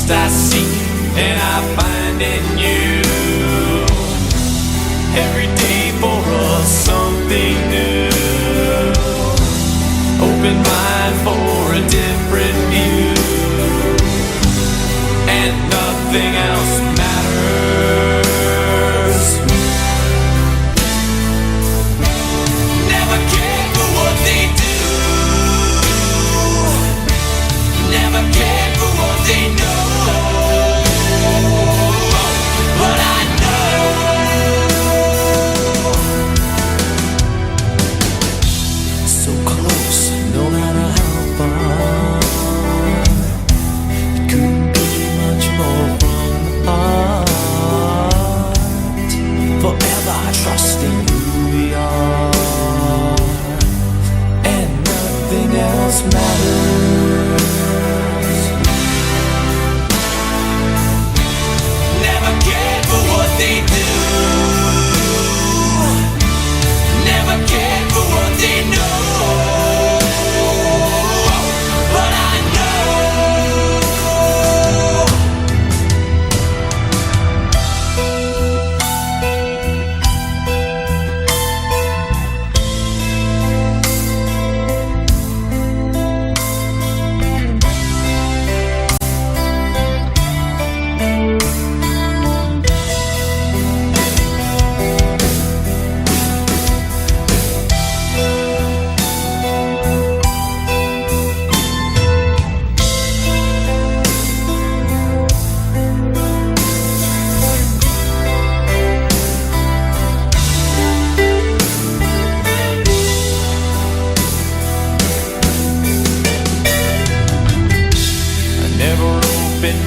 Trust I seek and I find in you. Every day for us something new. Open mind for a different view. And nothing else matters. Never care for what they do. Never care for what they know. But I know so close, no matter how far. It couldn't be much more from the heart. Forever trusting who we are, and nothing else matters. Never cared for what they do. Never cared for what they know. But I know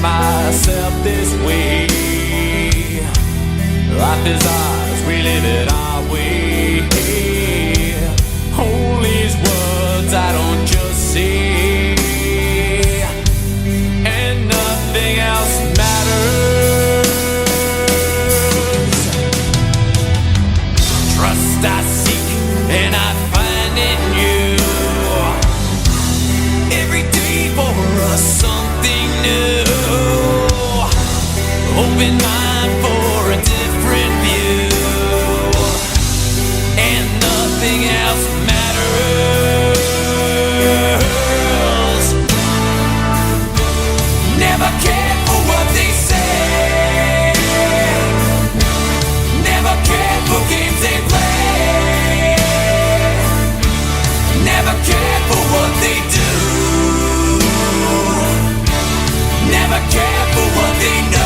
myself this way. Life is ours, we live it our way. All these words I don't just say, and nothing else matters. Trust I seek and I find in you. Every day for us something new. Open mind for a different view, and nothing else matters. Never cared for what they say. Never cared for games they play. Never cared for what they do. Never cared for what they know.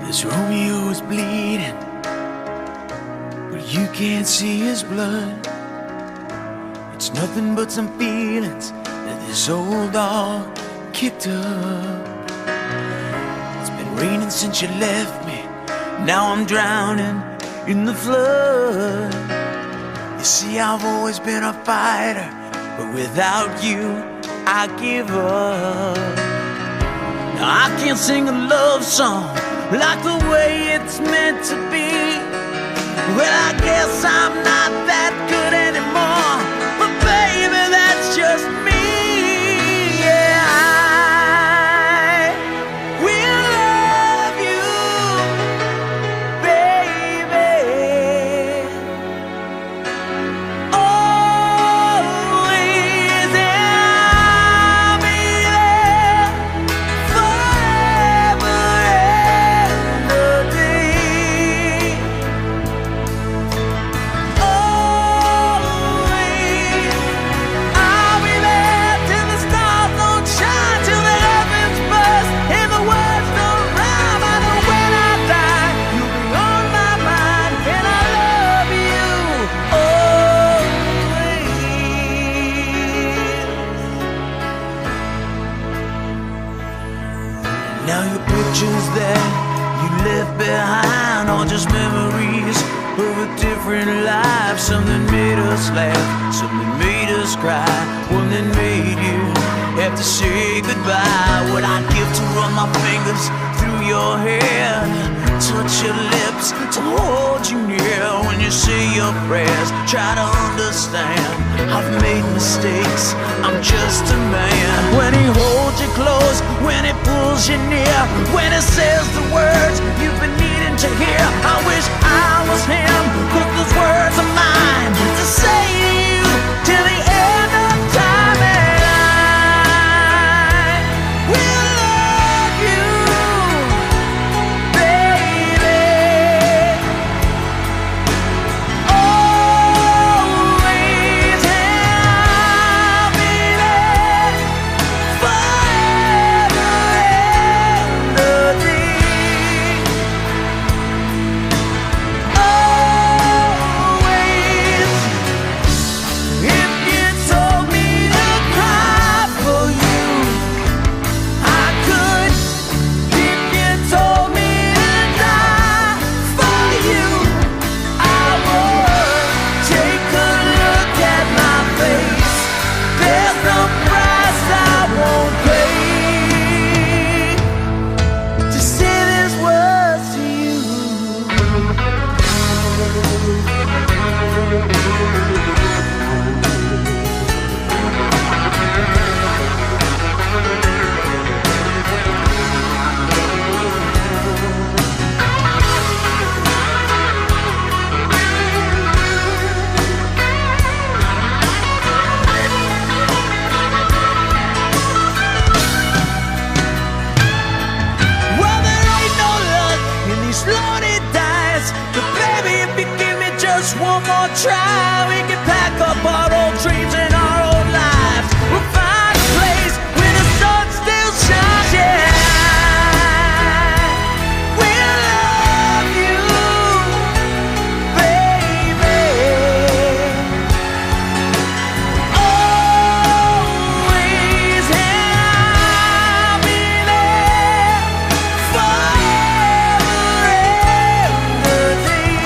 This Romeo is bleeding, but you can't see his blood. It's nothing but some feelings that this old dog kicked up. It's been raining since you left me, now I'm drowning in the flood. You see, I've always been a fighter, but without you, I give up. Now I can't sing a love song like the way it's meant to be. Well, I guess I'm not that good anymore, but baby, that's just me. Yeah, I will love you, baby, always, and I'll be there forever and a day. Always, I'll be there till the stars don't shine, till the heavens burst and the words don't rhyme. I know when I die, you'll be on my mind, and I love you always. Now your pictures that you left behind are just memories of a different life. Something made us laugh, something made us cry, one that made you have to say goodbye. What I'd give to run my fingers through your hair, touch your lips, to hold you near when you say your prayers. Try to understand, I've made mistakes, I'm just a man. When he holds you close, when he pulls you near, when he says the words you've been needing to hear, I wish I was him, 'cause those words are mine to say to you till the end of time. And I will love you, baby, always, and I'll be there forever and a day. Always, if you told me to cry for you, I could. If you told me to die for you, I would. Take a look at my face, there's no price I won't pay to say these words to you. Well, there ain't no luck in these loaded dice, but baby, if you give me just one more try, we can pack up our old dreams and our old lives. We'll find a place where the sun still shines. Yeah, we'll love you, baby, always, and I'll be there forever and a day.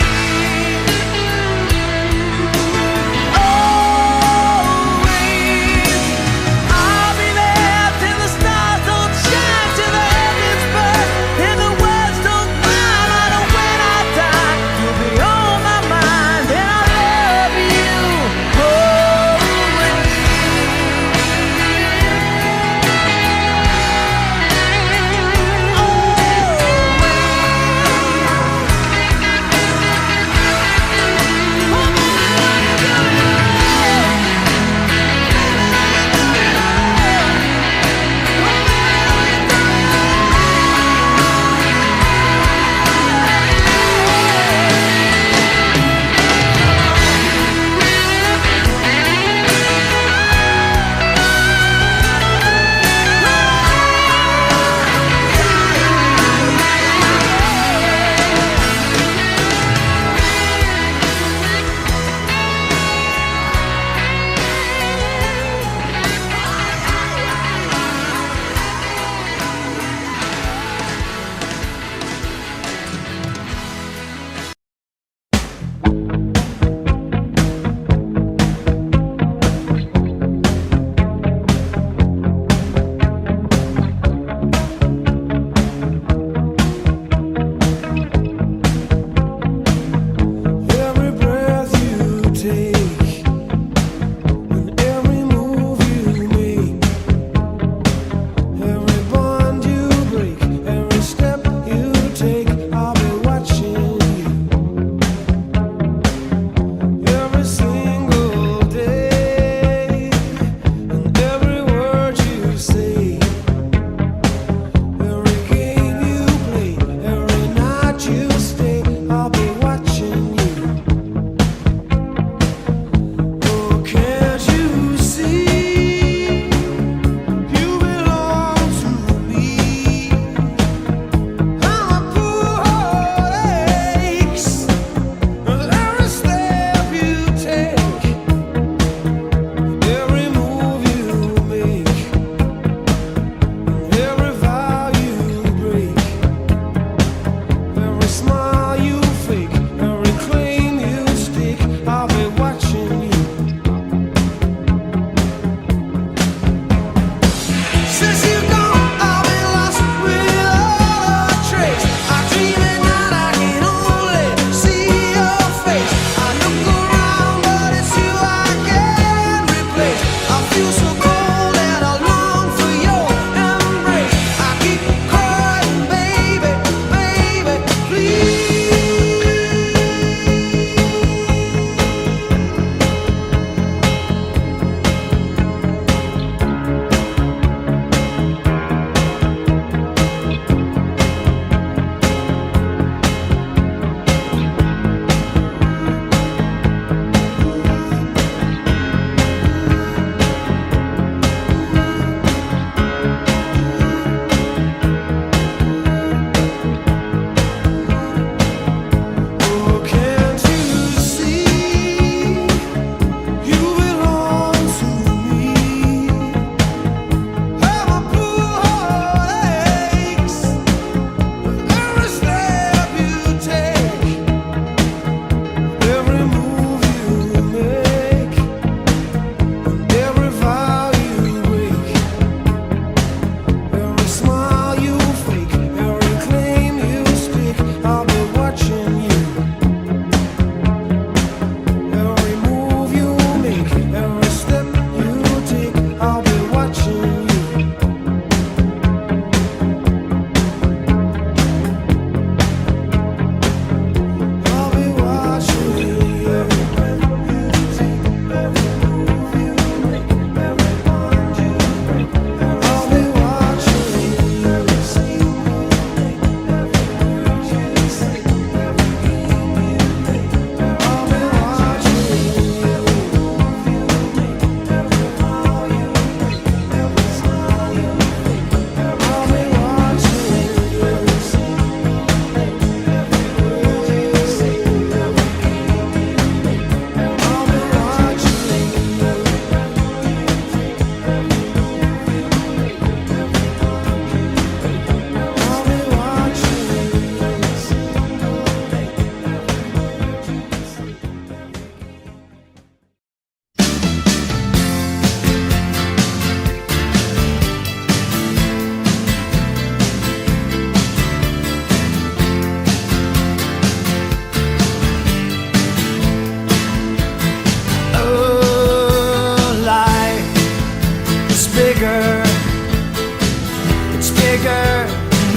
bigger than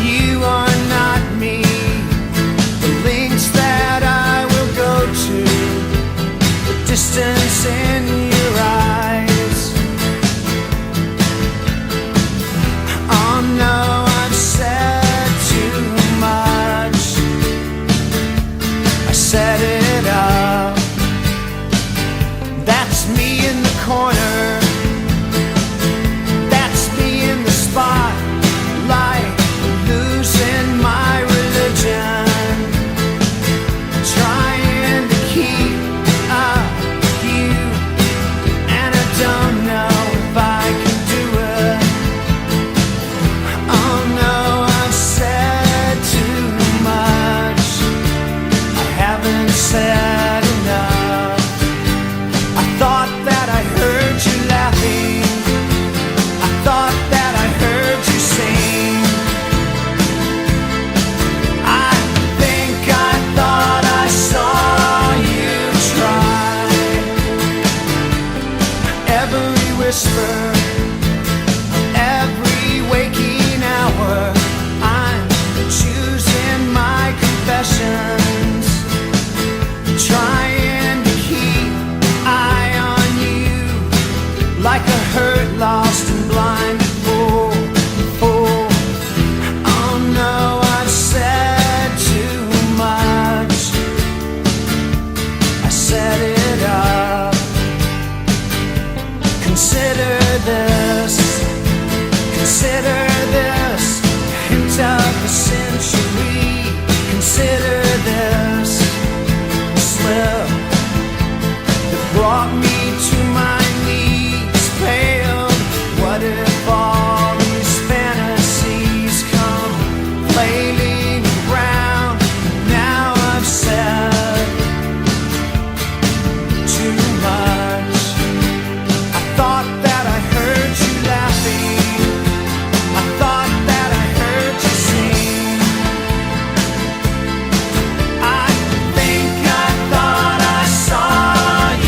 you are not me. The lengths that I will go to, the distance in your eyes. Oh no, I've said too much. I set it up. That's me in the corner. That's me in the spotlight, losing my religion, trying to keep up with you, and I don't know if I can do it. Oh no, I've said too much. I haven't said enough. I thought that I heard you laughing. I thought that I heard you sing. I think I thought I saw you try. Every whisper, every waking hour, I'm choosing my confessions, trying to keep eye on you, like a hurt, lost and blind fool. Oh no, I've said too much. I set it up. Consider this, consider this, hint of the century. Consider this slip that brought me to my knees, pale. What if all these fantasies come flailing around? Now I've said too much. I thought that I heard you laughing. I thought that I heard you sing. I think I thought I saw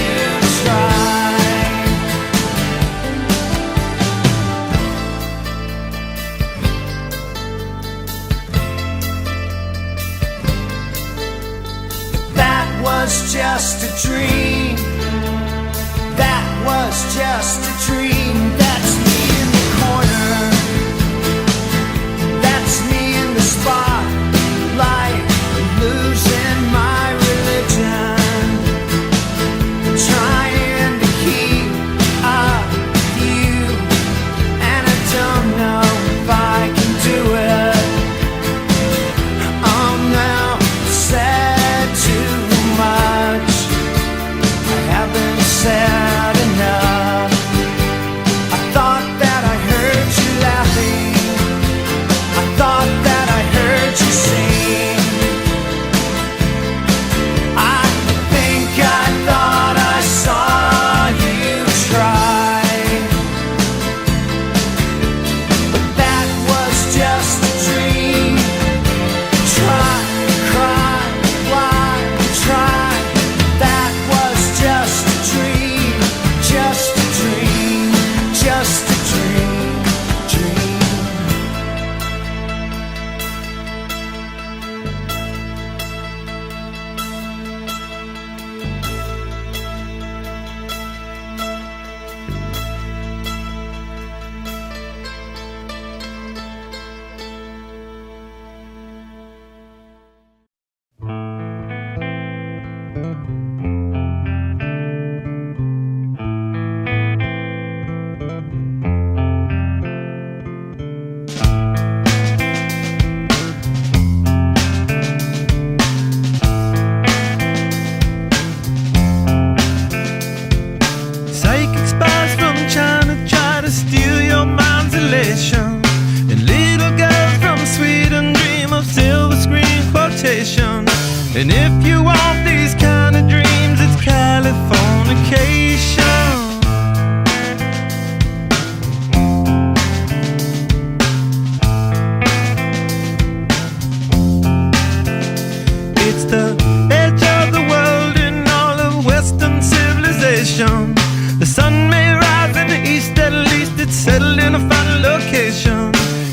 you try. That was just a dream. That was just a dream. That's me in the corner. That's me in the spotlight, losing my religion, trying to keep up with you, and I don't know if I can do it. Oh no, said too much. I haven't said enough.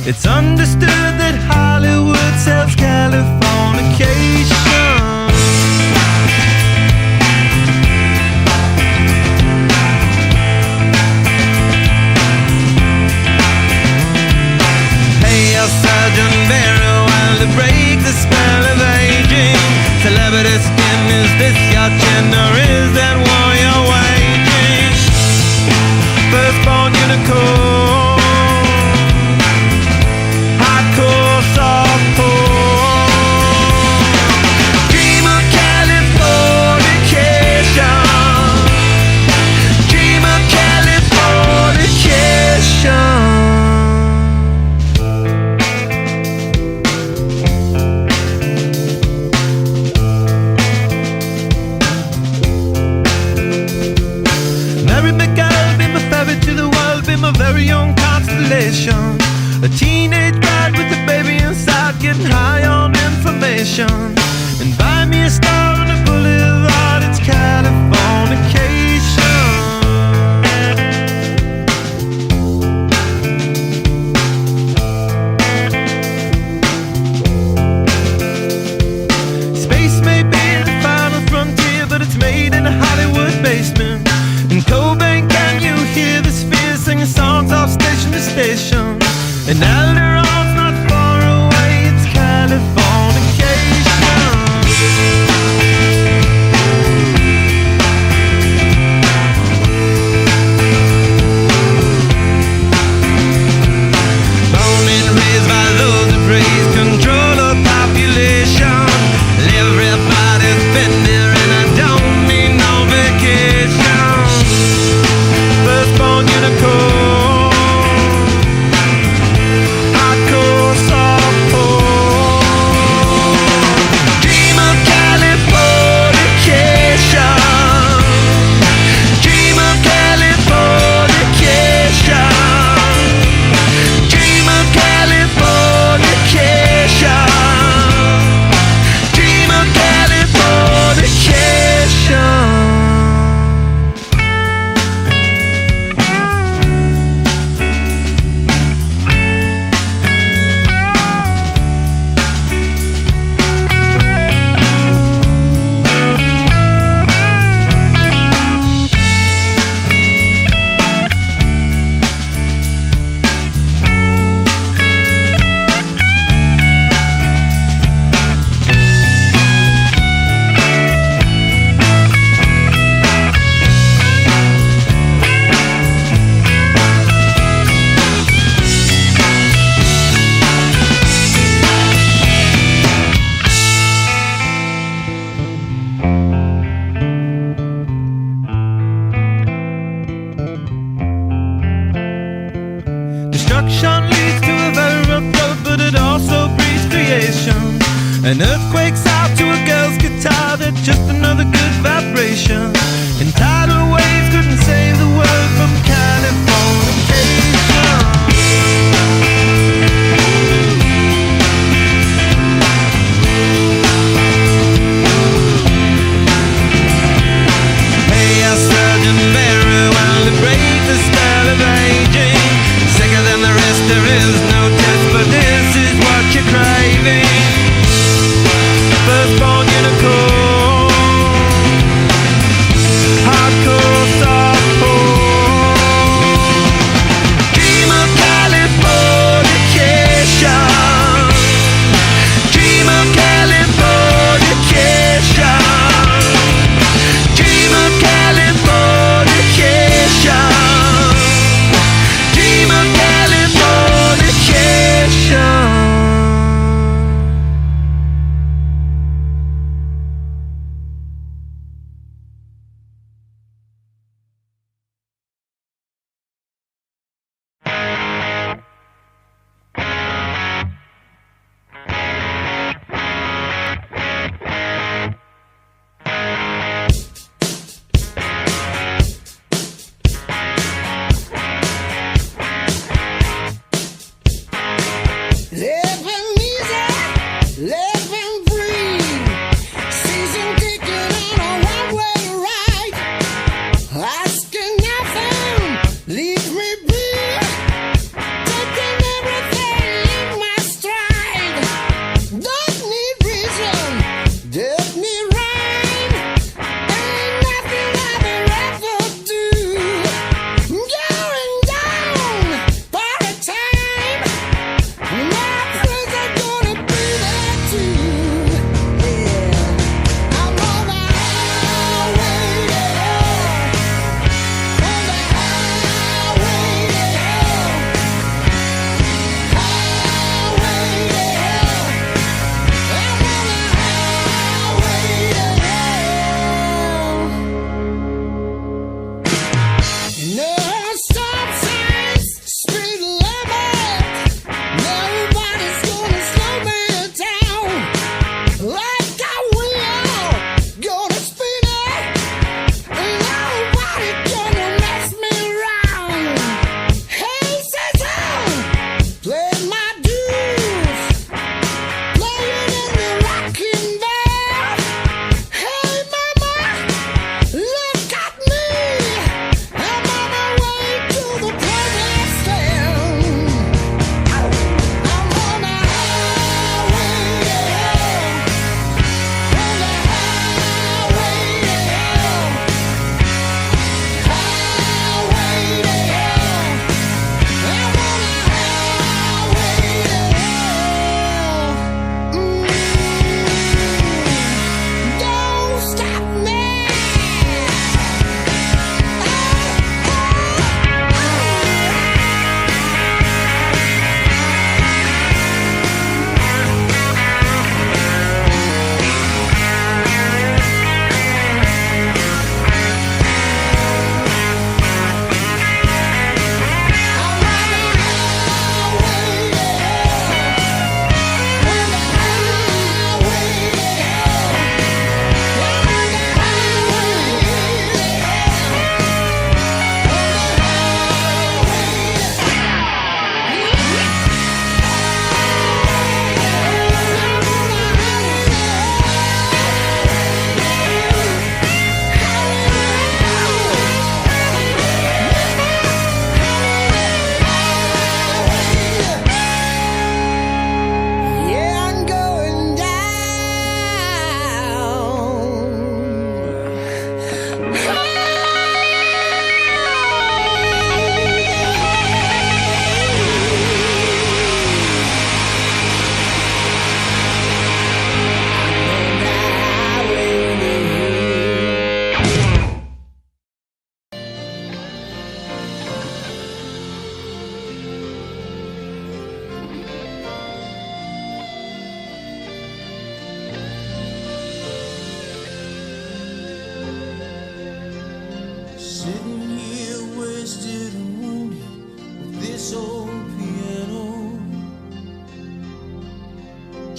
It's understood that Hollywood sells Californication. Sergeant Barrow, while to break the spell of aging. Celebrity skin, is this your chin or is that war you're waging? Firstborn unicorn, hardcore softcore. Dream of Californication. Dream of Californication. A very young constellation, a teenage bride with a baby inside, getting high on information. And buy me a star on a boulevard, it's Californication. Space may be the final frontier, but it's made in a Hollywood basement. In Cobain, can you hear the sphere singing songs off station to station? And Alderon's not far away, it's Californication. Born and raised by those who praise control of population. Everybody's been there and I don't need no vacation. Firstborn unicorn, hardcore softcore. Dream of Californication. Dream of Californication. Dream of Californication. Dream of Californication. Destruction leads to a very rough road, but it also breeds creation. An earthquake's out to a girl's guitar, that's just another good vibration. And tidal waves couldn't save the world from Californication. Hey, Sergeant Barrow, while to break the spell of aging. Sicker than the rest, there is no test, but this is what you're craving. Firstborn unicorn, hardcore softcore. Dream of Californication. Dream of Californication. Dream of Californication. Dream of Californication. Asking nothing, leave me be, taking everything.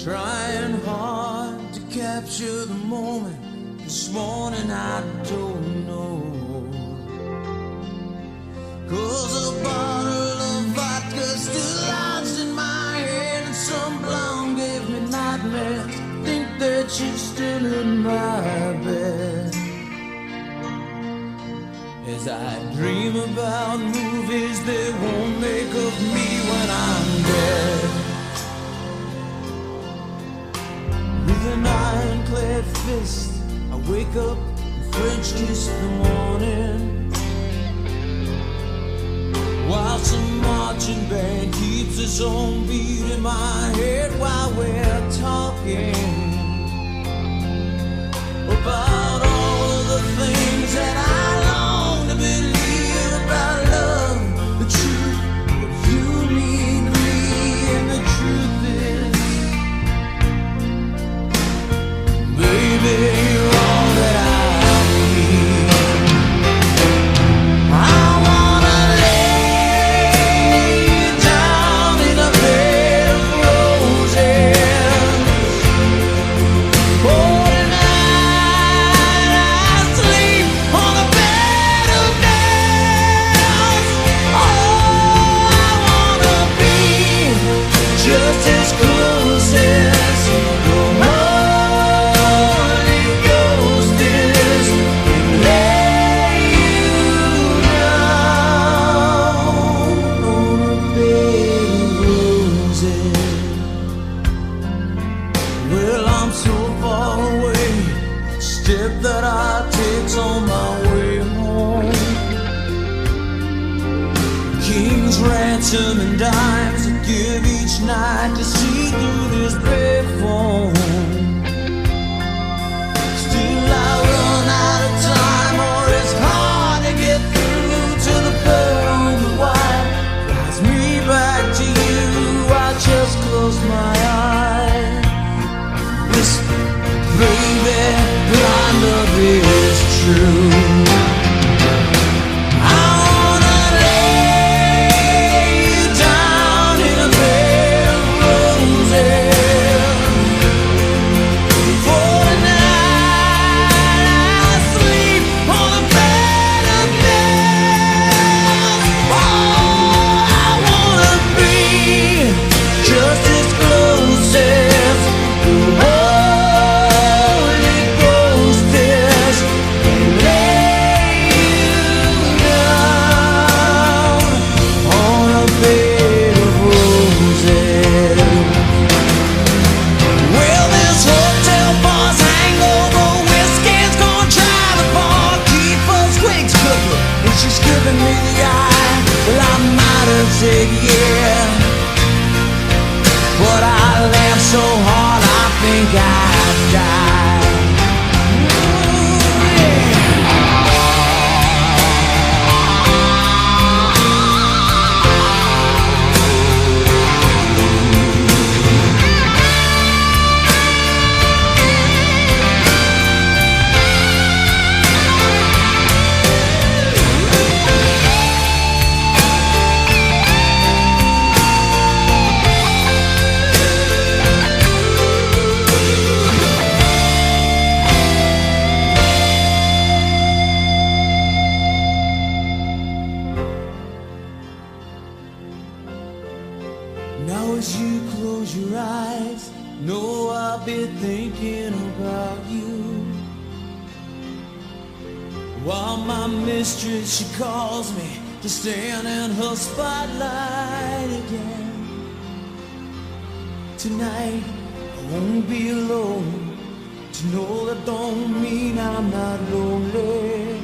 Trying hard to capture the moment. This morning I don't know. 'Cause a bottle of vodka still lodged in my head, and some blonde gave me nightmares. Think that she's still in my bed. As I dream about movies they won't make of me when I'm dead. With an ironclad fist I wake up and French kiss the morning, while some marching band keeps its own beat in my head while we're talking about all of the things that I long to believe about love, the truth, what you mean to me, and the truth is, baby, you're all that I need. I wanna lay down in a bed of roses. Oh, tonight I sleep on a bed of nails. Oh, I wanna be just as close as the Holy Ghost is, and lay you down on a bed of roses. Well, I'm so far away, step that I take on my way home. King's ransom and dimes I give each night to see through this bed phone. Still I run out of time, or it's hard to get through to the pearl on the wire. Flies me back to you, I just close my eyes. Whisper, baby, blind love is true. I wanna lay you down in a bed of roses. For tonight I sleep on a bed of nails. Oh, I wanna be just as close as the Holy Ghost is, and lay you down on a bed of roses. Well, this hotel bar's hangover whiskey's gonna try the bar, keep us quick cooking, and she's giving me the eye. Well, I might have said yeah, but I laughed so hard I think I'd die. Ooh, yeah. Now as you close your eyes, know I'll be thinking about you, while my mistress, she calls me to stand in her spotlight again. Tonight I won't be alone. To know that don't mean I'm not lonely.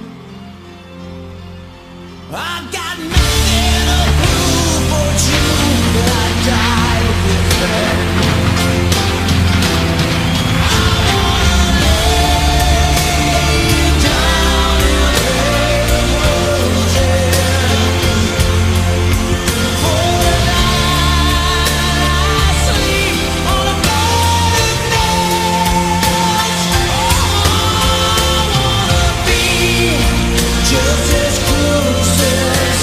I got nothing to prove but you, that I died with her. I wanna lay down in a bed of roses. For tonight I sleep on a bed of nails. Oh, I wanna be just as close as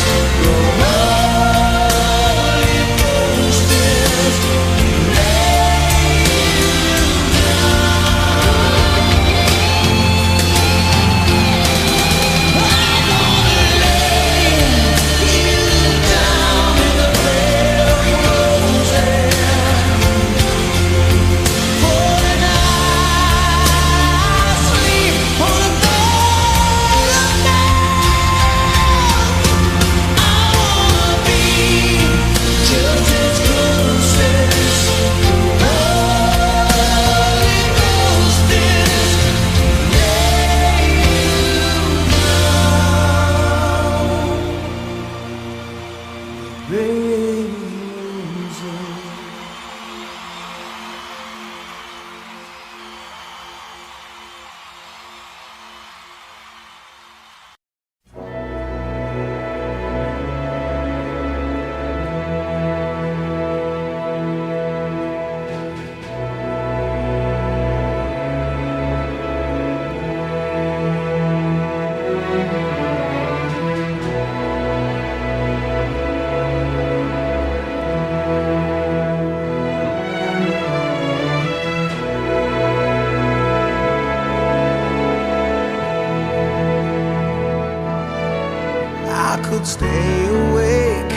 stay awake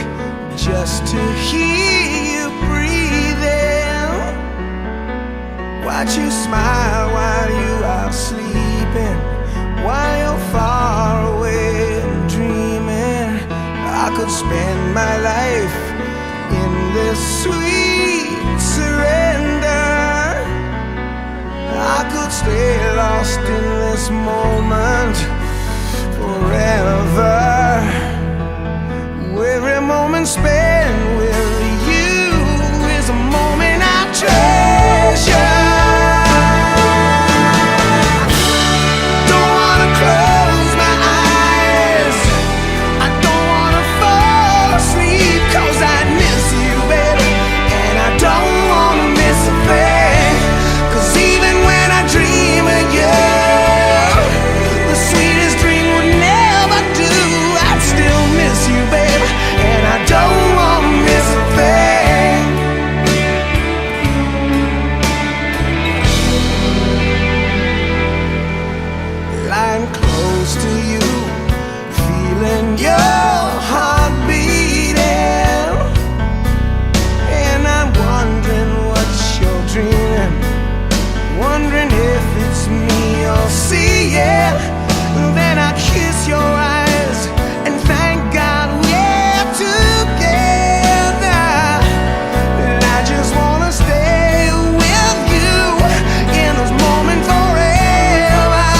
just to hear you breathing. Watch you smile while you are sleeping, while you're far away and dreaming. I could spend my life in this sweet surrender. I could stay lost in this moment forever. Every moment spent with you is a moment I treasure. Don't wanna close my eyes, I don't wanna fall asleep, 'cause I miss you, baby, and I don't wanna miss a thing. 'Cause even when I dream of you, the sweetest dream would never do. I'd still miss you, baby, and I don't wanna miss a thing. Lying close to you, feeling your heart beating, and I'm wondering what you're dreaming, wondering if it's me you're seeing. Then I kiss your eyes and thank God we're together. And I just wanna stay with you in this moment forever,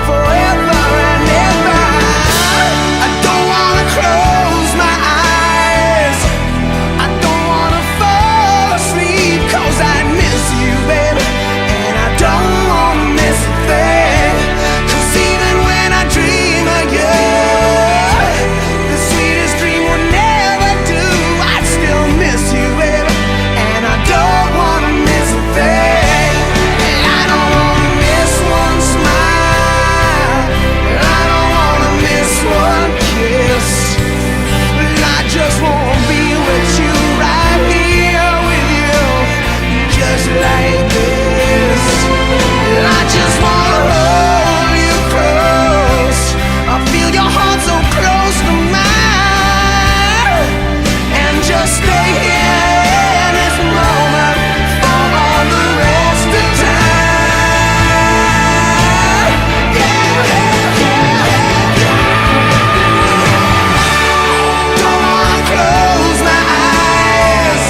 forever and ever. I don't wanna close my eyes, I don't wanna fall asleep, 'cause I miss you, baby, and I don't wanna miss a thing. 'Cause even when I dream of you, the sweetest dream will never do. I'd still miss you, baby, and I don't wanna miss a thing. And I don't wanna miss one smile, and I don't wanna miss one kiss. And I just wanna be with you, right here with you, just like this. And I just wanna hold you close, I feel your heart so close to mine, and just stay here in this moment for all the rest of time. Yeah, yeah, don't wanna close my eyes,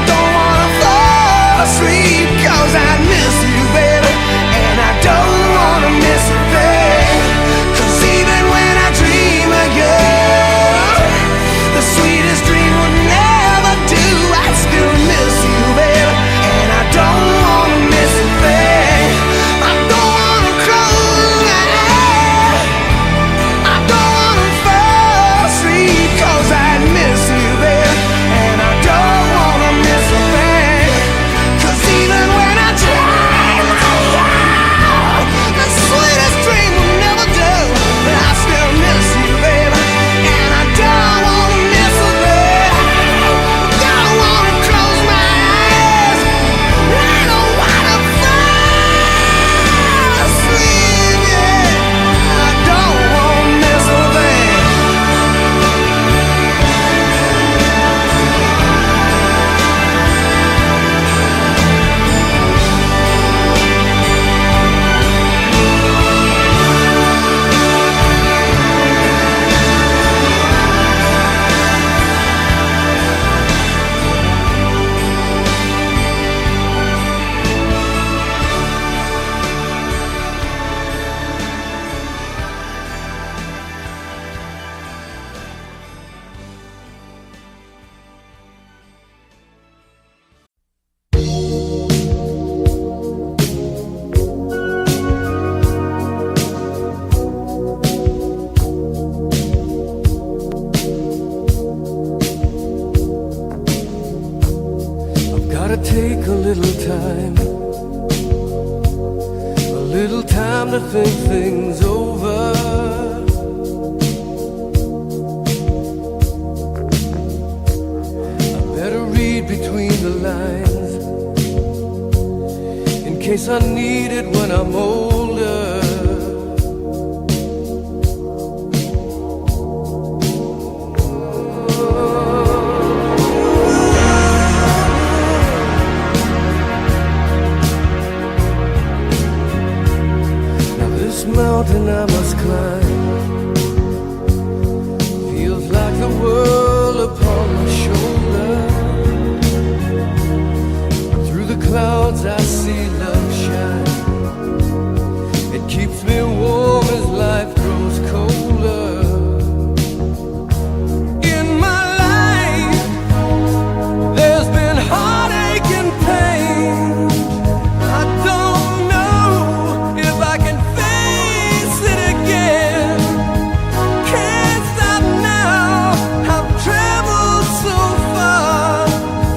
don't wanna fall asleep, 'cause I miss you, baby, and I don't wanna miss a thing. 'Cause even when I dream of you, the sweetest dream would never do. I'd still miss you, baby, and I don't wanna miss a thing. I don't wanna close my eyes, I don't wanna fall asleep, 'cause I miss you, baby, and I don't wanna miss a thing. 'Cause even when I dream of you, the sweetest dream will never do. But I still miss you, baby, and I don't wanna miss a thing. Don't wanna close my eyes, I don't wanna fall asleep, yeah. I don't wanna miss a thing. Gotta take a little time, a little time to think things over. I better read between the lines in case I need it when I'm older. clouds I see love shine. It keeps me warm as life grows colder. In my life, there's been heartache and pain. I don't know if I can face it again. Can't stop now. I've traveled so far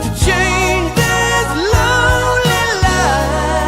to change this lonely life.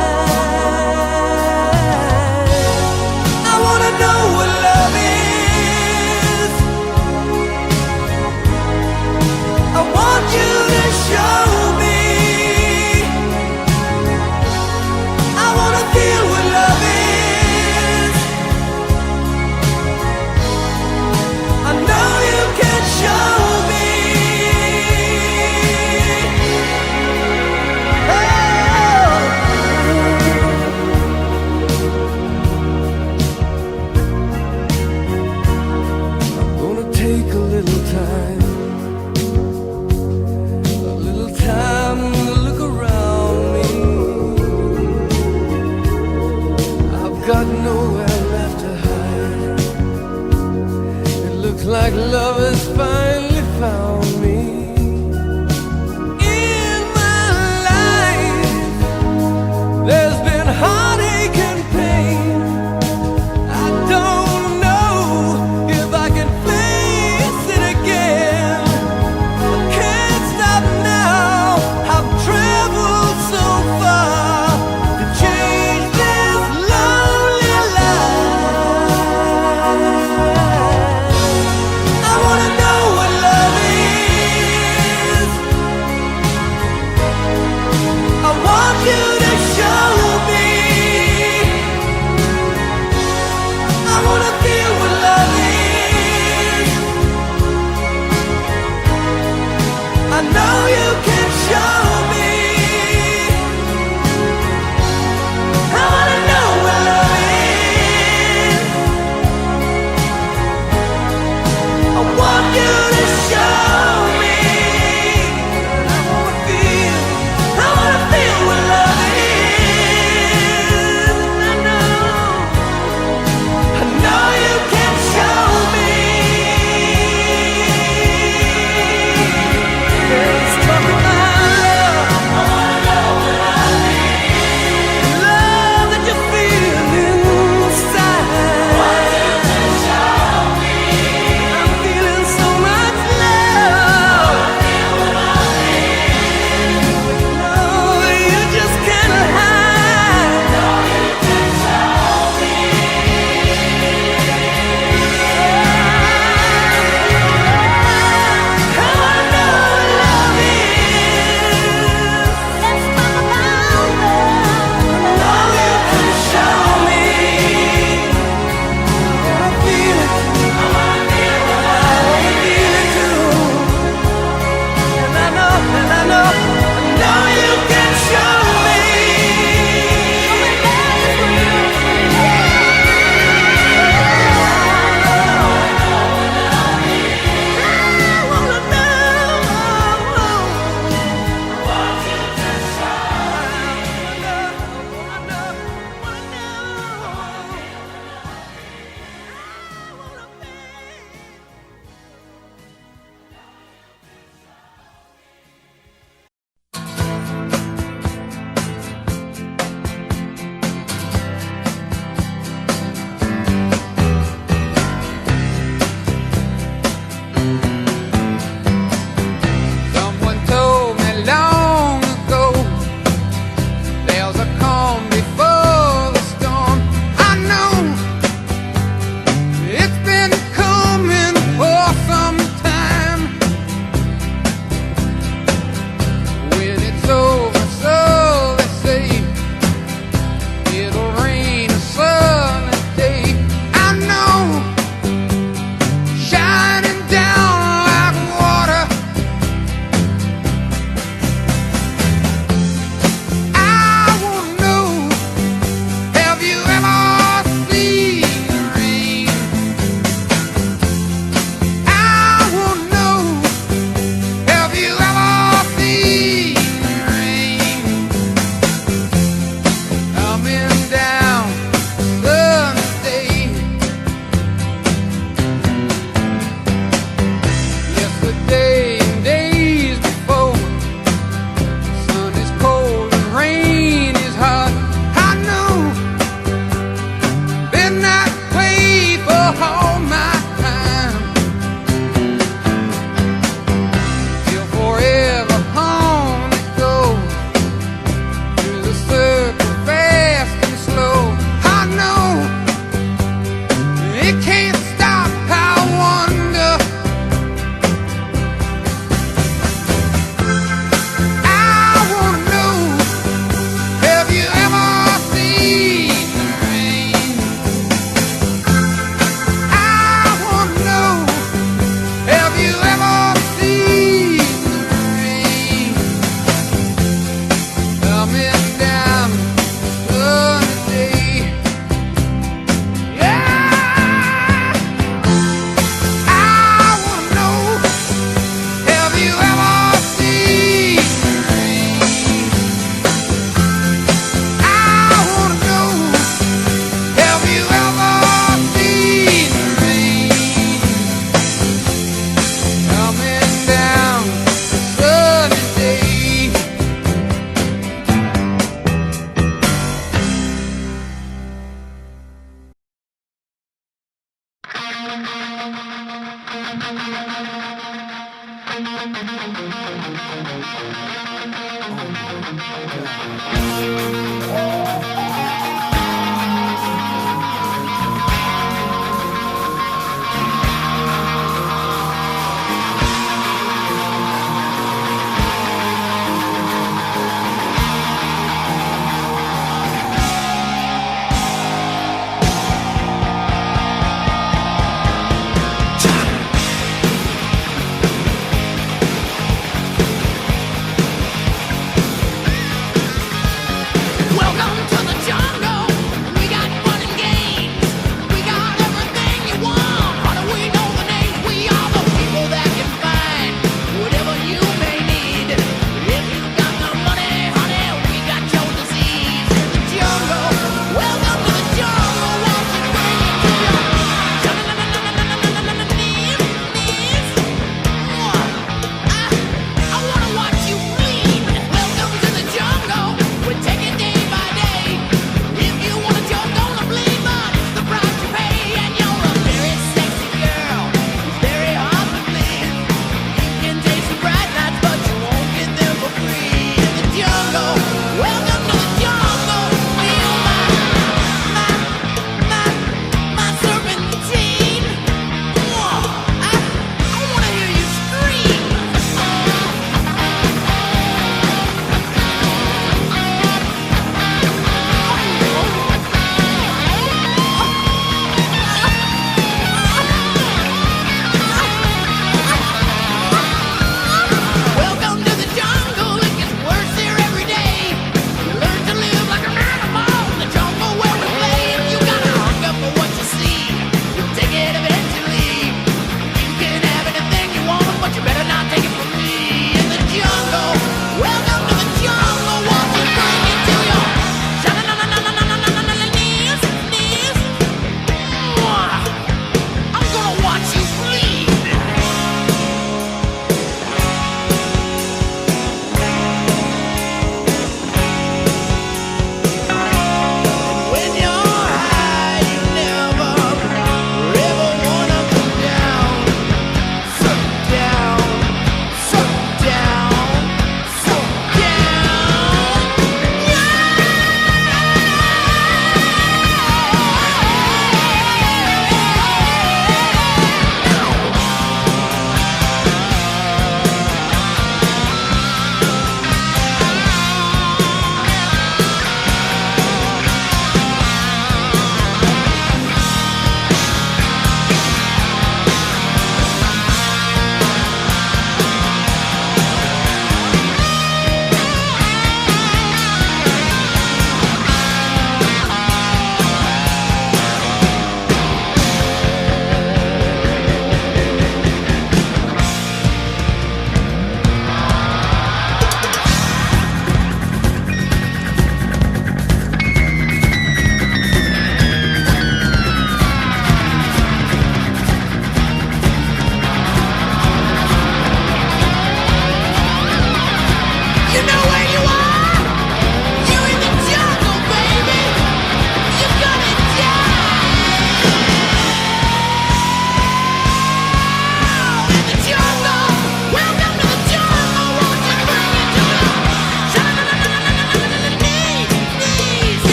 Welcome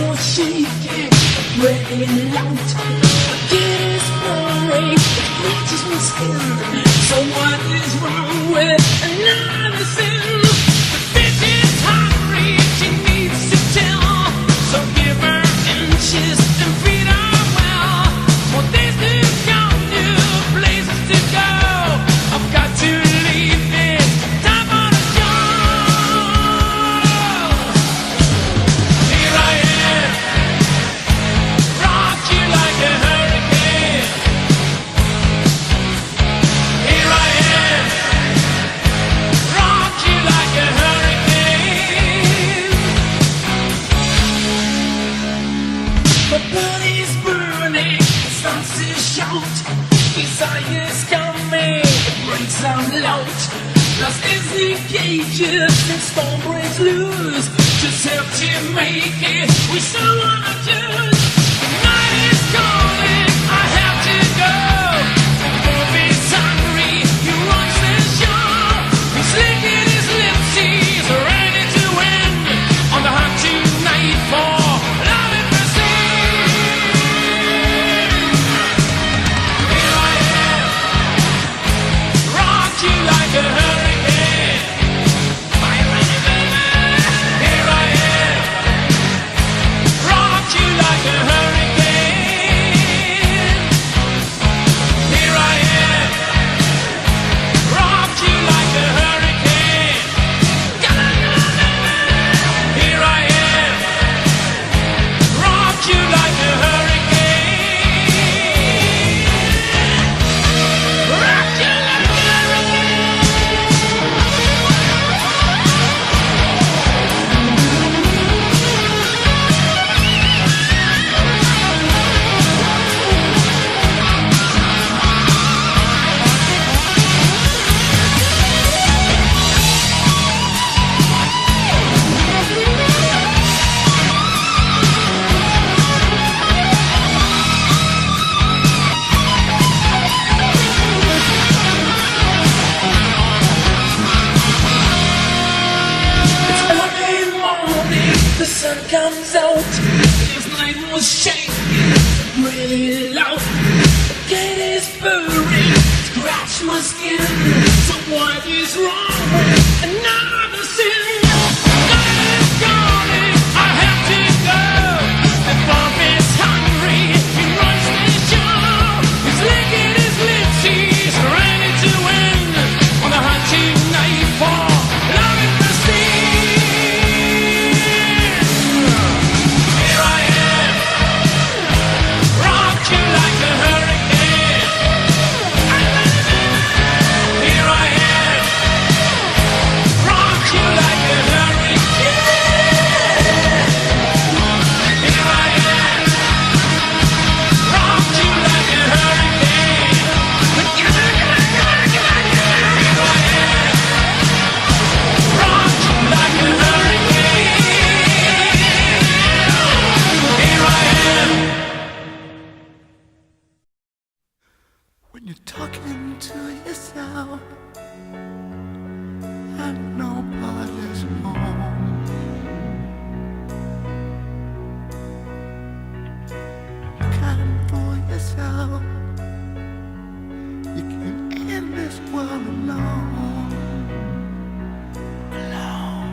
was shaking, breaking out. Again, it's blurry, it reaches my skin. So what is wrong with another sin? The bitch is hungry, she needs to tell. So give her inches and feed her well. More days to come, new places to go. I've got to leave this time on a job. Here I am, rock you like a hurricane. Here I am, rock you like a hurricane. My body's burning, it starts to shout. Desire's coming, it breaks out loud. Lost is the cages, and storm breaks loose. Just help to make it, we so wanna choose. The night is calling, I have to go. The wolf is hungry, he runs the show. He's licking his lips, he's ready to win. On the hunt tonight for love and mercy. Here I am, rock you like a hurricane. Fire in the belly. Here I am, rock you like a hurricane. Here I am, rock you like a hurricane. Here I am, rock you like a hurricane. Rock you like a It's early morning, the sun comes out. This night was shaking, really loud. The gate is burning, scratch my skin. So what is wrong with another sin? Night is calling, I have to go. The bomb is hungry, he runs the show. He's licking his lips, he's ready to win. On the hunt tonight for love and mercy. Here I am, rock you like a hurricane. Here I am, rock you like a hurricane. Here I am, rock you like a hurricane. Here I am, rock you like a hurricane. Here I am. When you're talking to yourself and nobody's home, kind for yourself, you can end this world alone. Alone.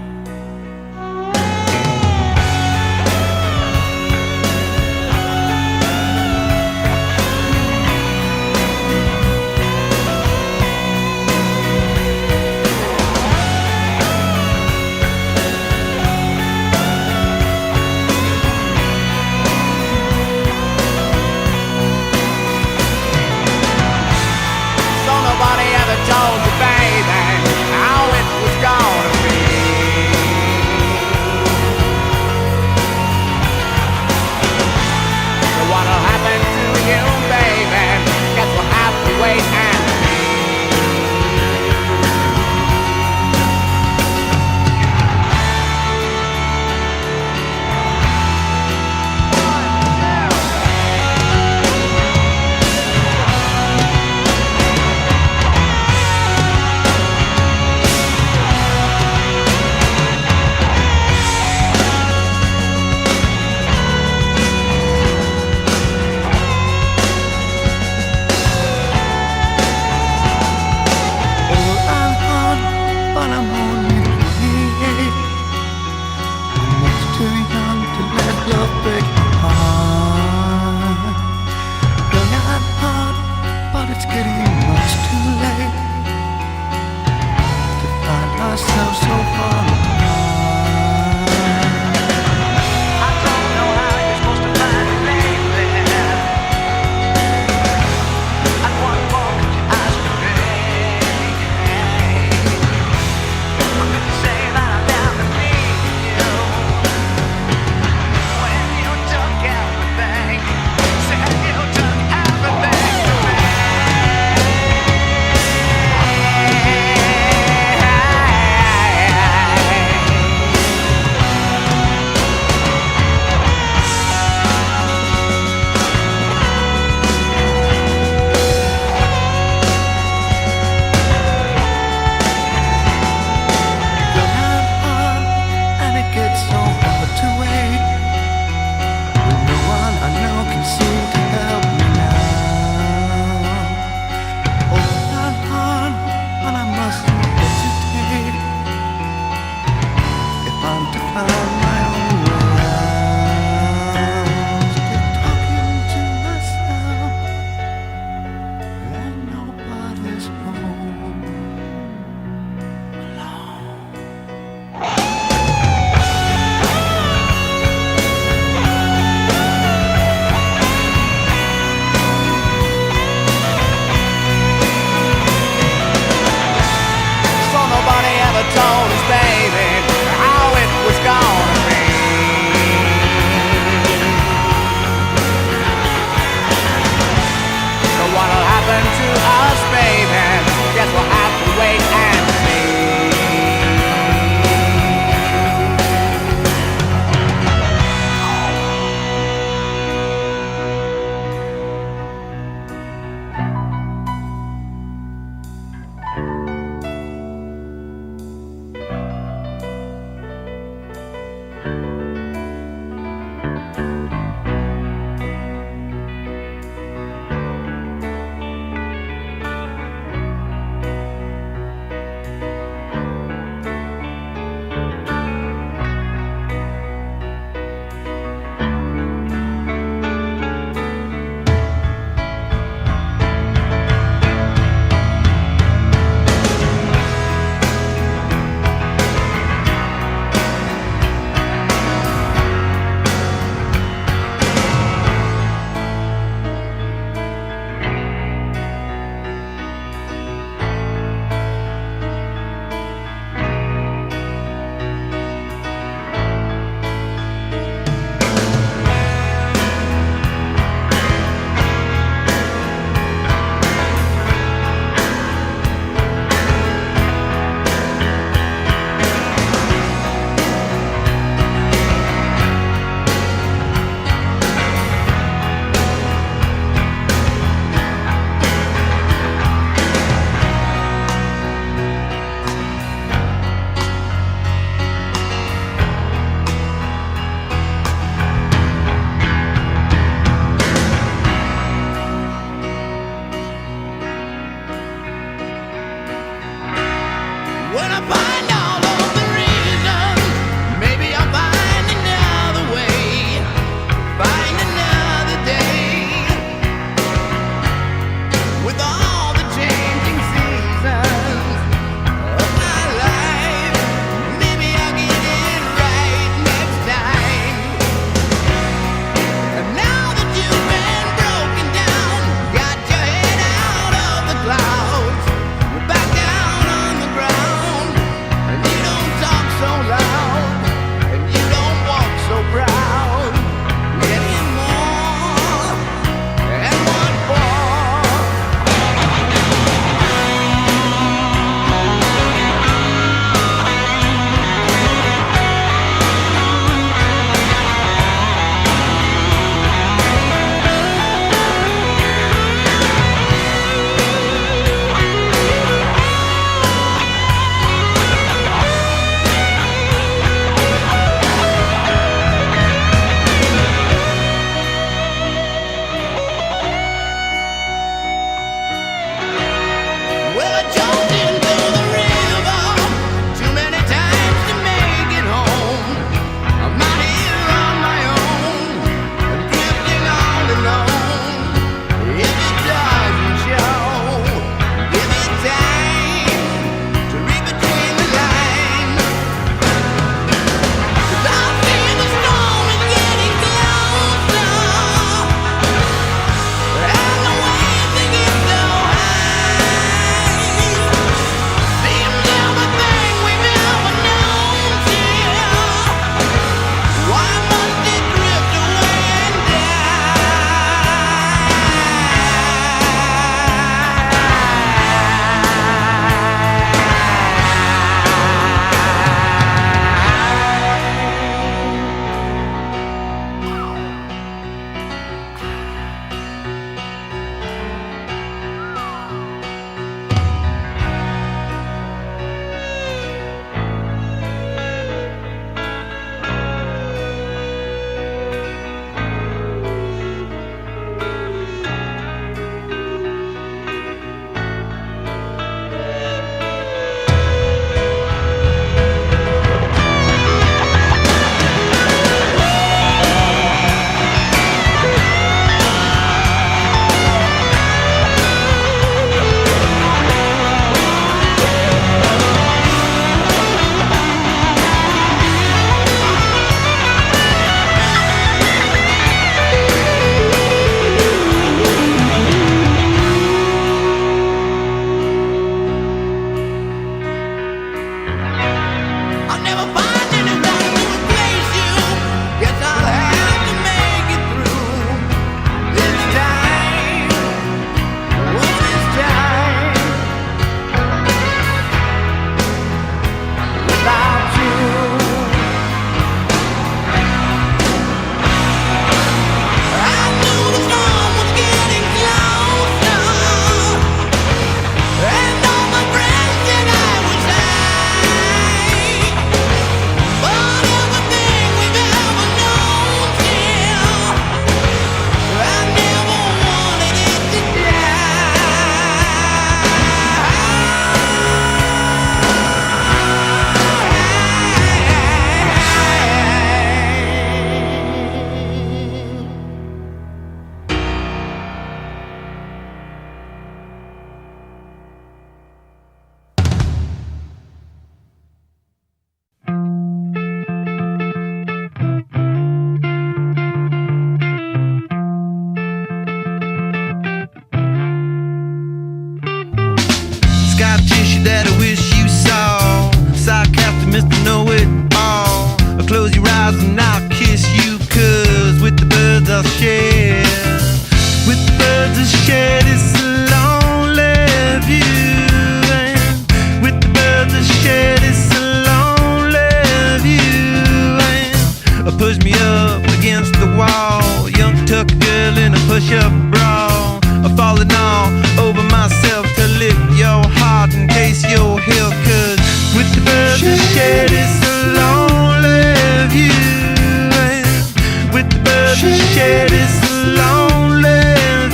birds that shed this lonely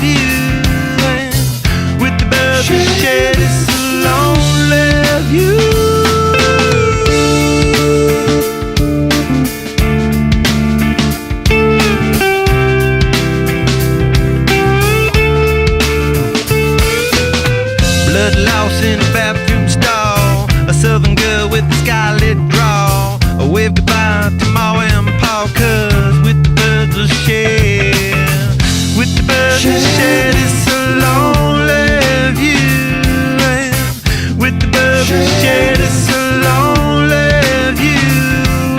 view. And with the birds that shed this lonely view. Blood loss in a bathroom stall, a southern girl with a scarlet draw. I wave goodbye to Ma and Pa, 'cause with the birds will share, with the birds will share this lonely view. And with the birds will share this lonely view.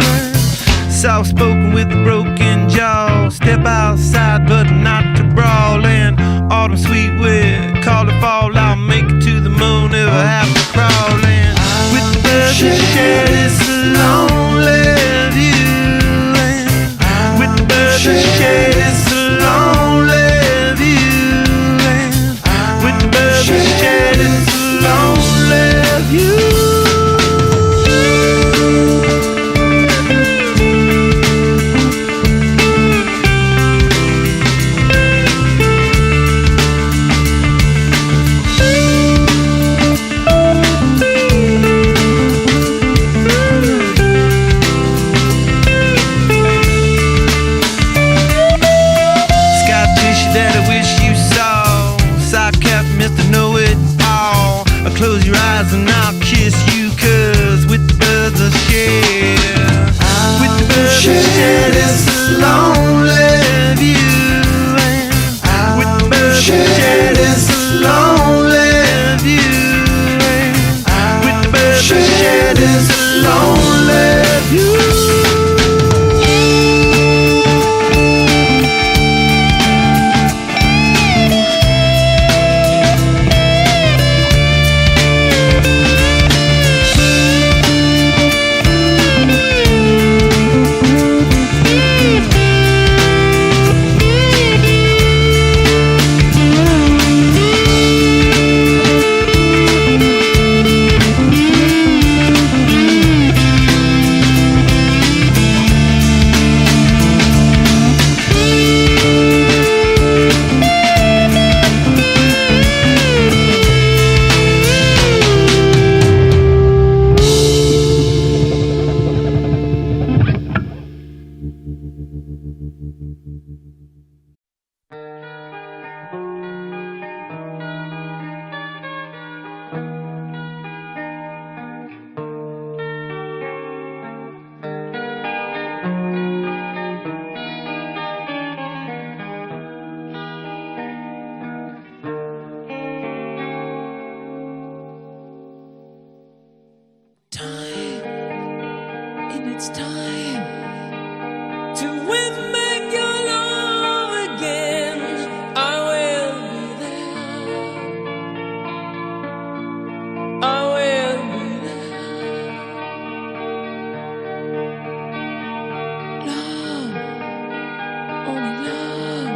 Soft spoken with a broken jaw, step outside but not to brawl. And autumn sweet wind, call it fall, I'll make it to the moon if I have to crawl. And with the birds that share this lonely view. And with the birds that share this lonely view. And with the birds that share this lonely view. Close your eyes and I'll kiss you, 'cause with the birds I share, with the birds I share this lonely view. And with the birds I share this lonely view. And with the birds I share this lonely view. It's time to win back your love again. I will be there. I will be there. Love, only love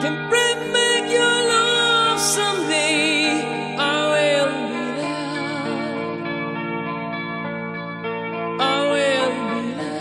can bring back your love someday. I will be there. I will be there.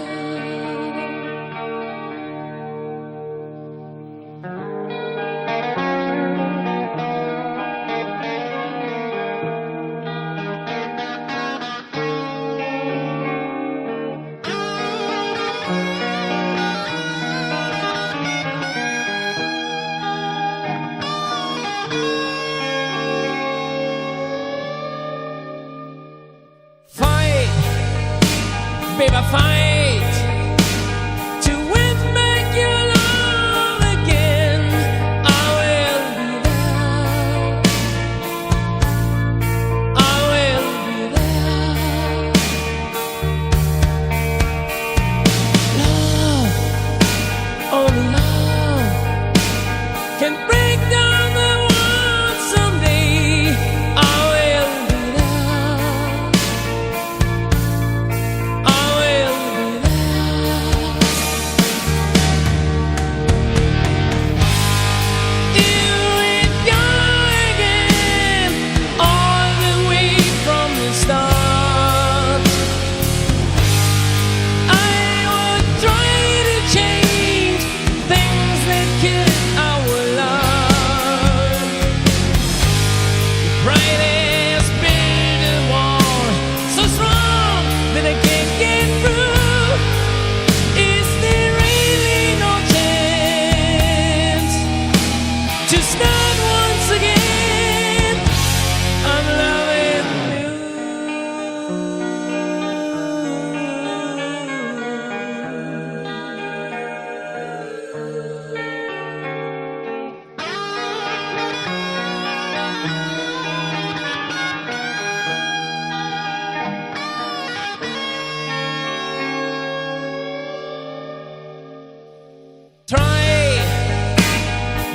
Try,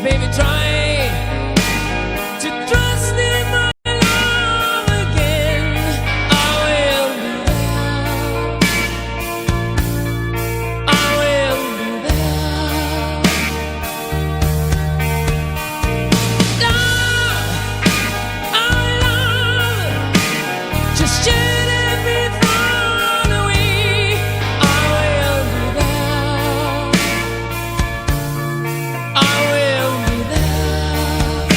baby, try to trust in my love again. I will do that. I will do that. Love, just should have been thrown away. I will do that. I will do that.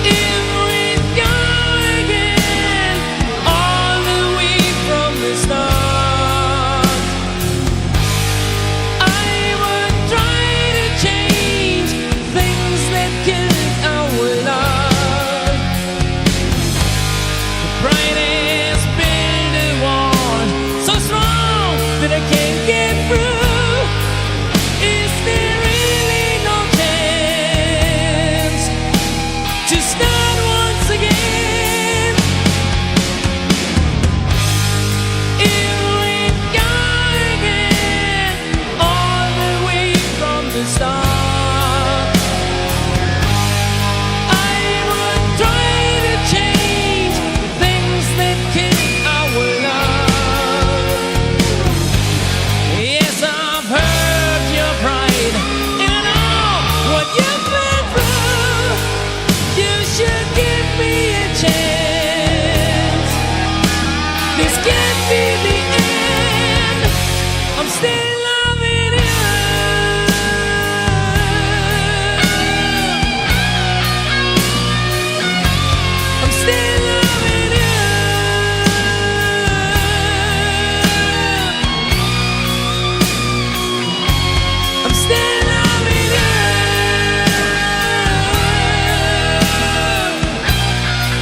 If we go again, all the way from the start, I would try to change things that killed our love. The pride has built a wall so strong that I can't get through. Is there really no chance to start once again? If we go again, all the way from the start, I would try to change things that kill our love. Yes, I've hurt your pride, and I know what you've been through. You should give me a chance. This can't be the end. I'm still loving you. I'm still loving you. I'm still loving you.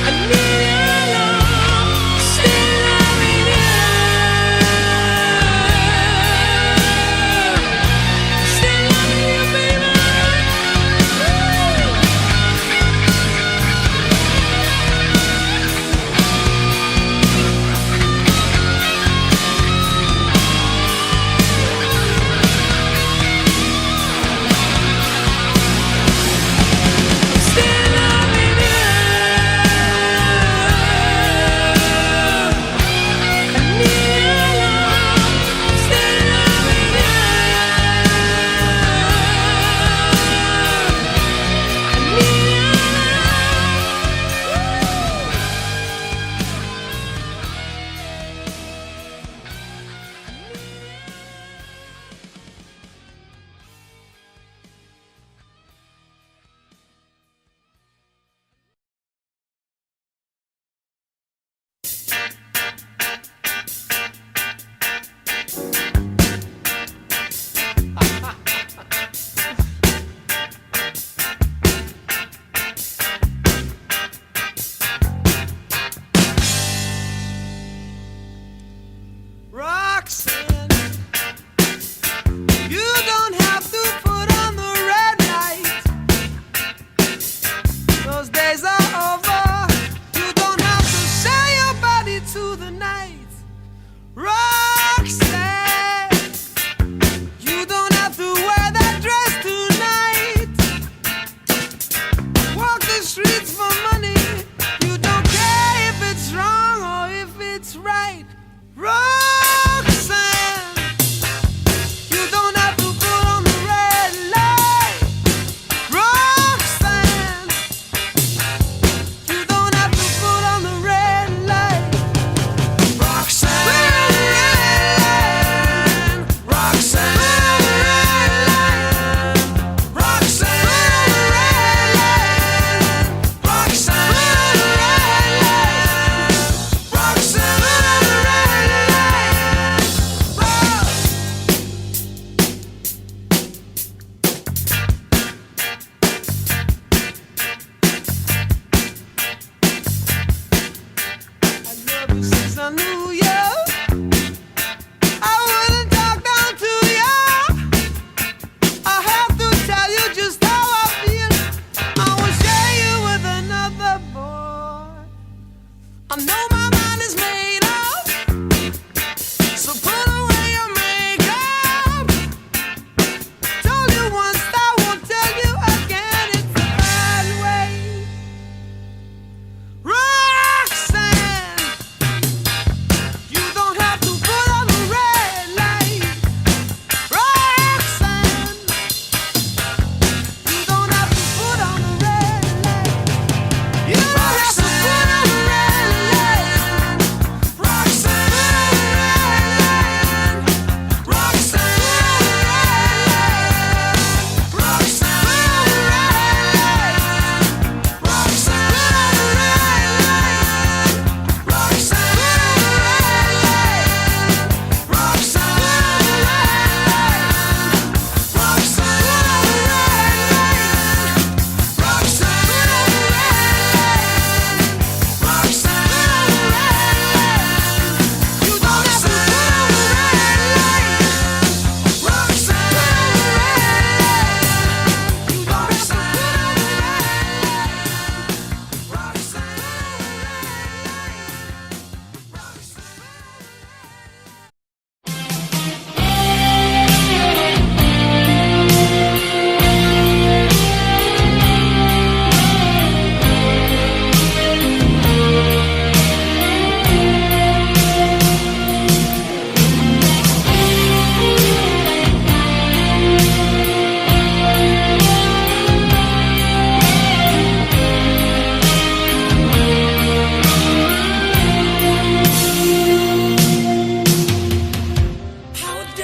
I need your love. Still loving you.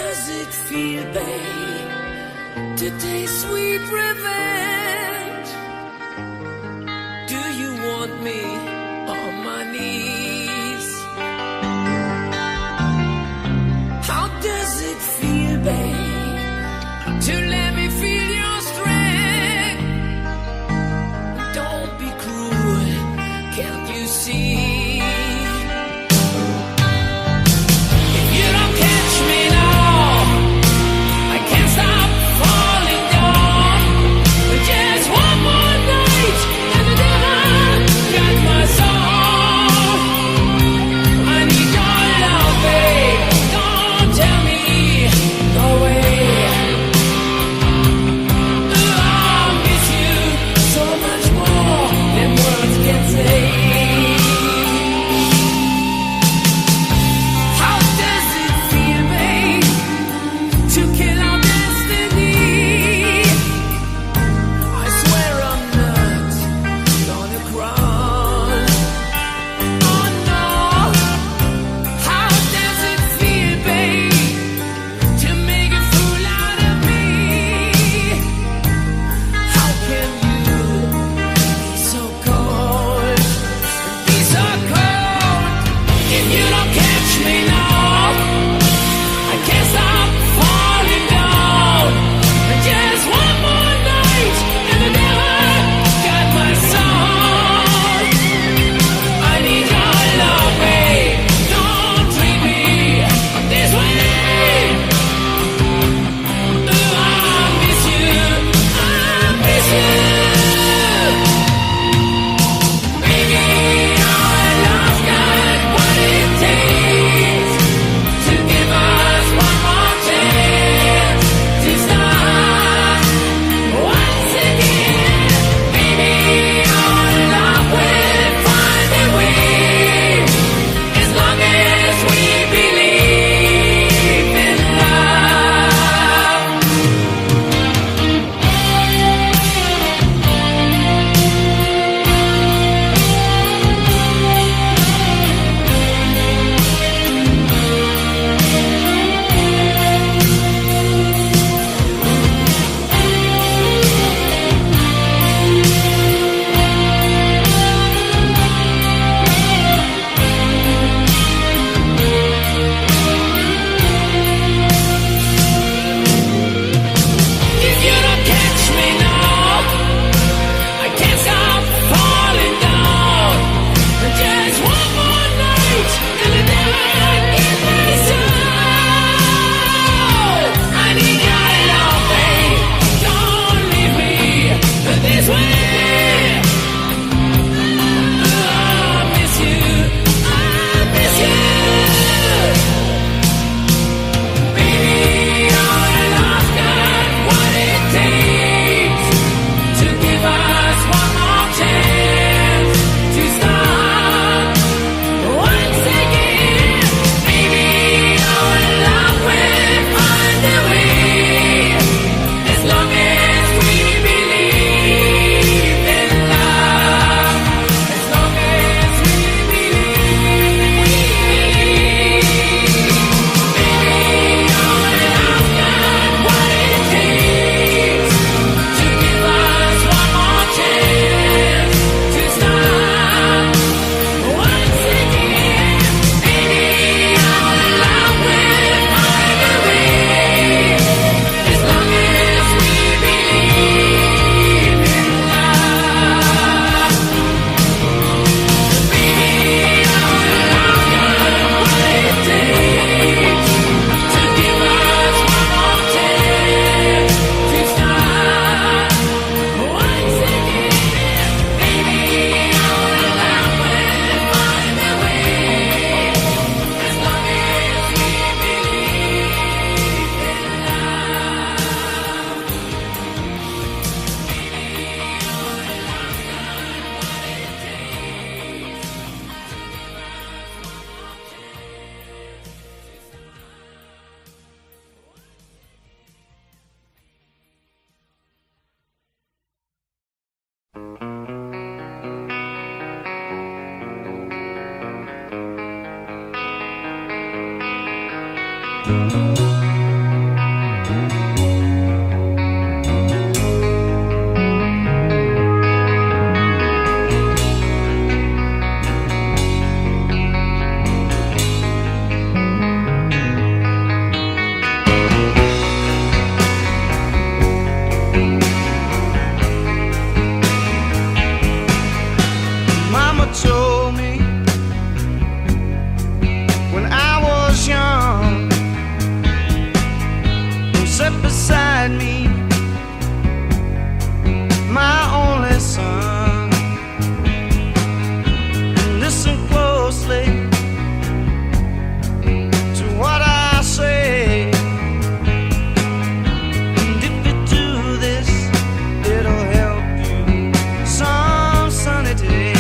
does it feel, babe, to taste sweet revenge? Do you want me on my knees? How does it feel, babe, to let me feel your strength? Don't be cruel, can't you see? Just one more night, and the devil got my sit beside me, my only son. Listen closely to what I say. And if you do this, it'll help you some sunny day.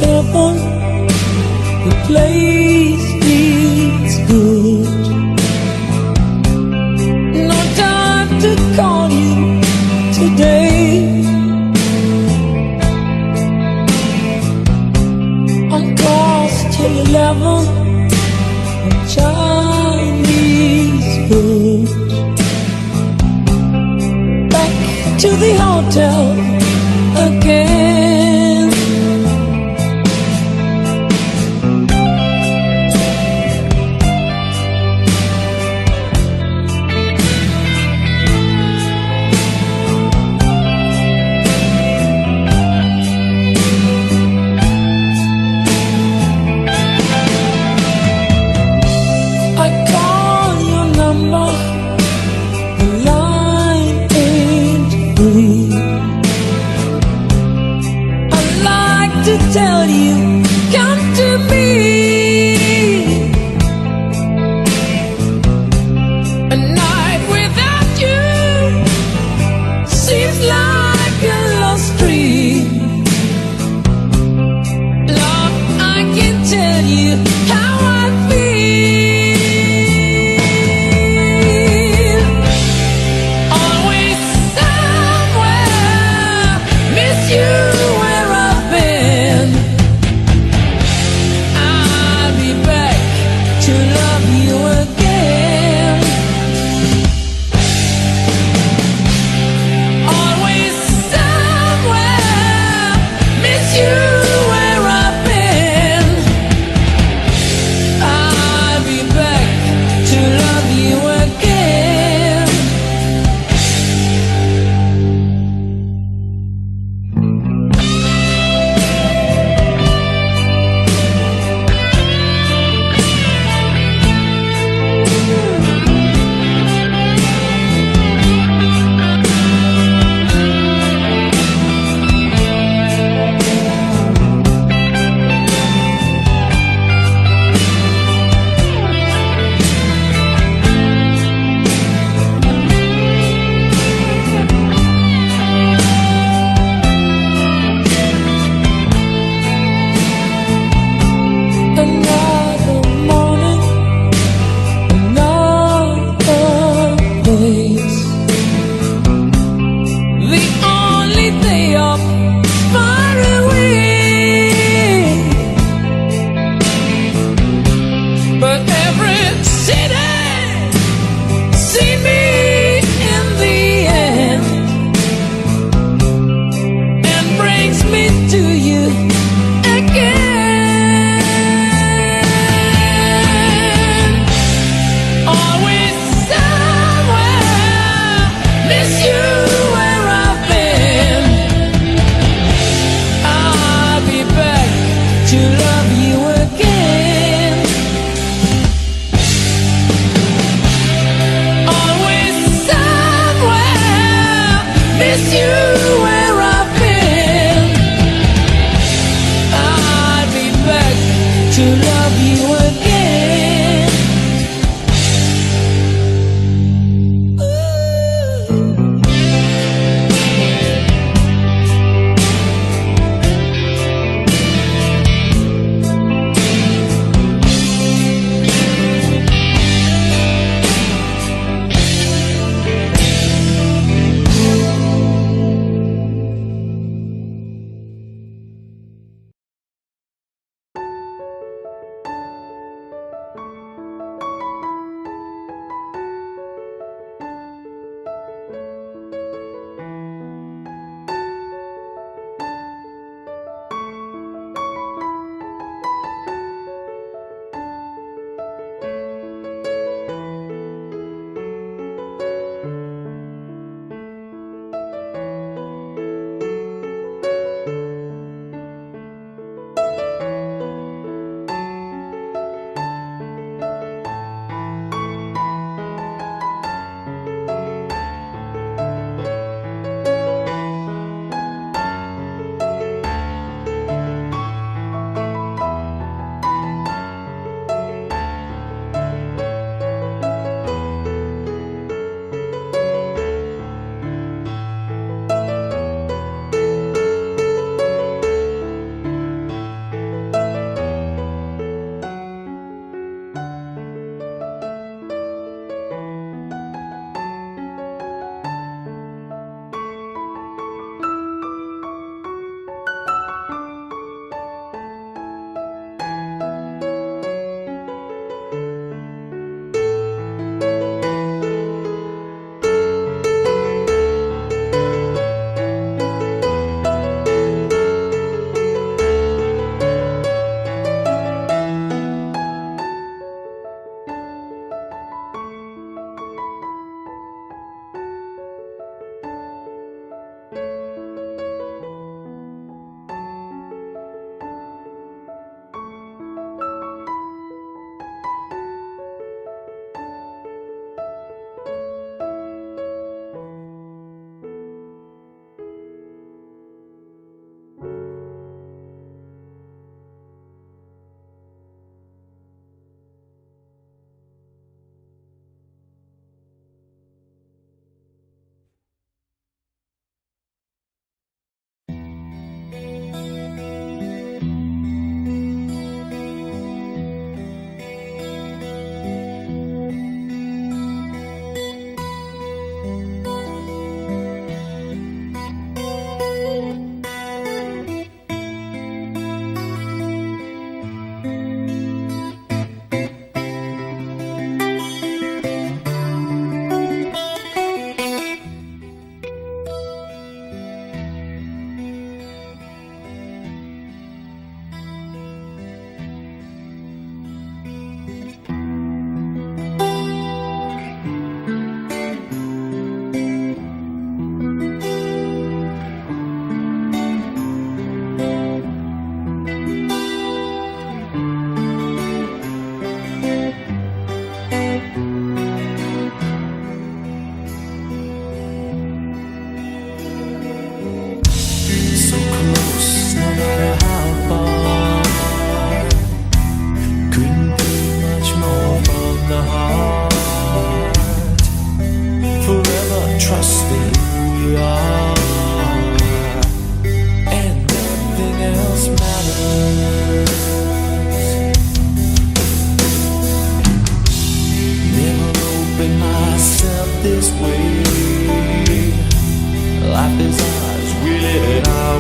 heaven, the place feels good. No time to call you today. On course till 11, Chinese food. Back to the hotel again. I call your number, the line ain't free. I'd like to tell you, come to me. A night without you seems like a lost dream. Love, I can tell you how I feel. Always somewhere, miss you where I've been. I'll be back to love you again. Always somewhere, miss you where I've been. I'll be back to love you again. Another morning, another place. The only day off is far away, but every city see me in the end and brings me to you again. Always somewhere, miss you where I've been. I'll be back to love you again. Always somewhere, miss you where I've been. I'll be back to love you again.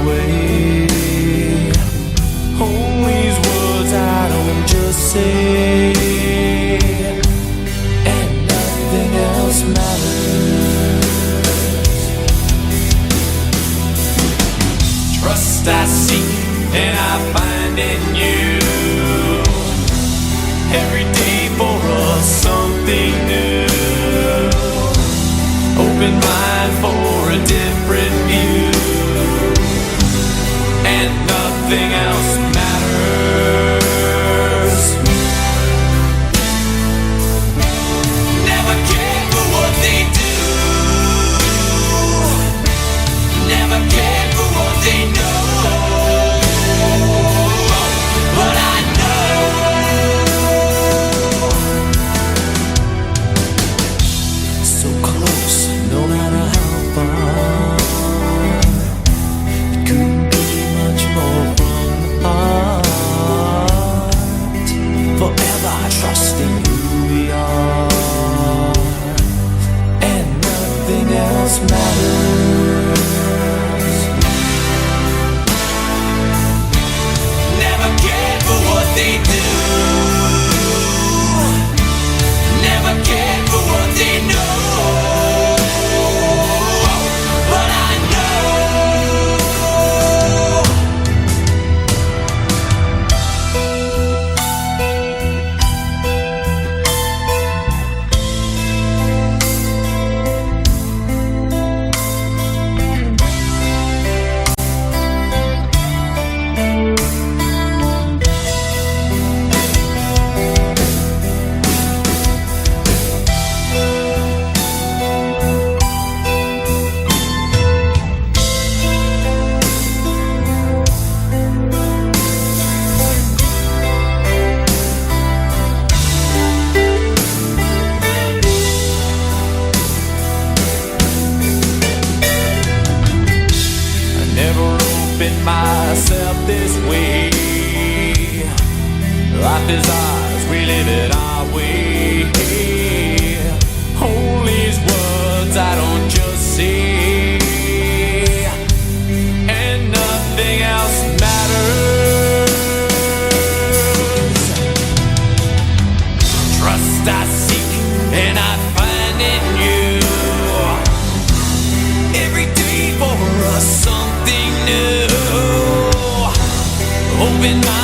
way. All these words I don't just say, and nothing else matters. Trust I seek and I find in you. Every day for us something new. Open mind for a different view, and nothing else matters. Never cared for what they do. Never cared for what they know. But I know so close, no matter how far. It couldn't be much more from the heart. Forever trusting who we are, and nothing else matters. Never cared for what they do. Never cared for what they know. But I know never opened myself this way. Life is ours, we live it our way. All these words I don't just say, and nothing else matters. Trust I seek and I find in you. Every day for us something new. Open my